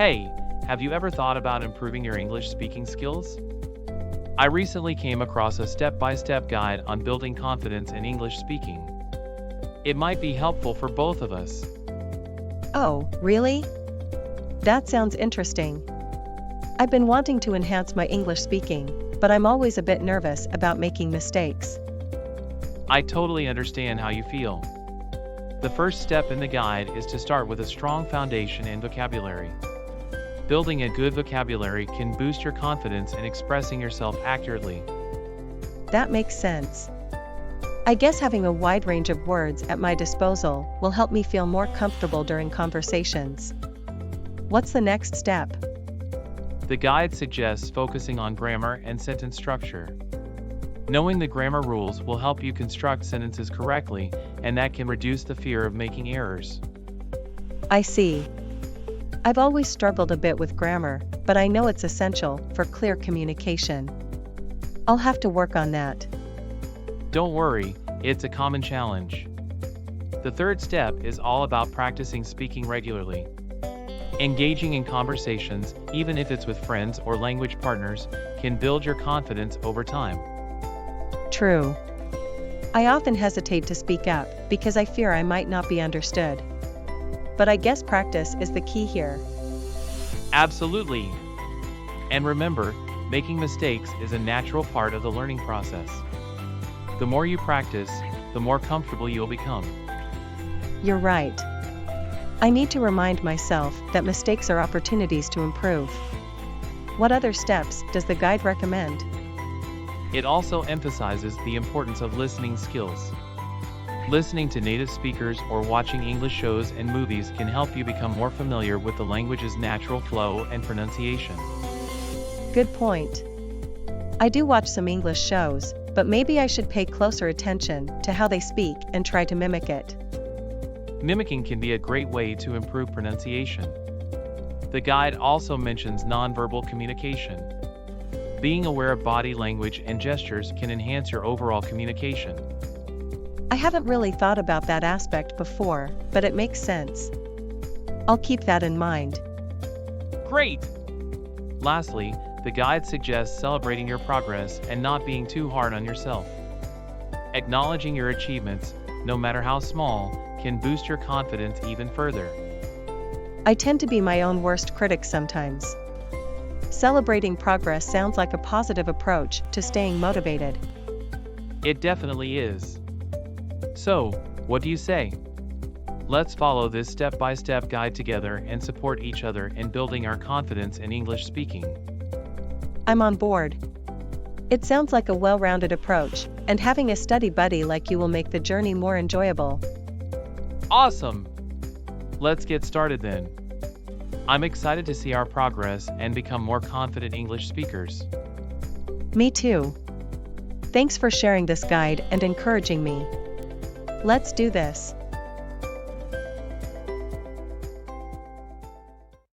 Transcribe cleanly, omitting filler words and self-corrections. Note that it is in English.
Hey, have you ever thought about improving your English speaking skills? I recently came across a step-by-step guide on building confidence in English speaking. It might be helpful for both of us. Oh, really? That sounds interesting. I've been wanting to enhance my English speaking, but I'm always a bit nervous about making mistakes. I totally understand how you feel. The first step in the guide is to start with a strong foundation in vocabulary. Building a good vocabulary can boost your confidence in expressing yourself accurately. That makes sense. I guess having a wide range of words at my disposal will help me feel more comfortable during conversations. What's the next step? The guide suggests focusing on grammar and sentence structure. Knowing the grammar rules will help you construct sentences correctly, and that can reduce the fear of making errors. I see. I've always struggled a bit with grammar, but I know it's essential for clear communication. I'll have to work on that. Don't worry, it's a common challenge. The third step is all about practicing speaking regularly. Engaging in conversations, even if it's with friends or language partners, can build your confidence over time. True. I often hesitate to speak up because I fear I might not be understood. But I guess practice is the key here. Absolutely. And remember, making mistakes is a natural part of the learning process. The more you practice, the more comfortable you'll become. You're right. I need to remind myself that mistakes are opportunities to improve. What other steps does the guide recommend? It also emphasizes the importance of listening skills. Listening to native speakers or watching English shows and movies can help you become more familiar with the language's natural flow and pronunciation. Good point. I do watch some English shows, but maybe I should pay closer attention to how they speak and try to mimic it. Mimicking can be a great way to improve pronunciation. The guide also mentions nonverbal communication. Being aware of body language and gestures can enhance your overall communication. I haven't really thought about that aspect before, but it makes sense. I'll keep that in mind. Great! Lastly, the guide suggests celebrating your progress and not being too hard on yourself. Acknowledging your achievements, no matter how small, can boost your confidence even further. I tend to be my own worst critic sometimes. Celebrating progress sounds like a positive approach to staying motivated. It definitely is. So, what do you say? Let's follow this step-by-step guide together and support each other in building our confidence in English speaking. I'm on board. It sounds like a well-rounded approach, and having a study buddy like you will make the journey more enjoyable. Awesome! Let's get started then. I'm excited to see our progress and become more confident English speakers. Me too. Thanks for sharing this guide and encouraging me. Let's do this.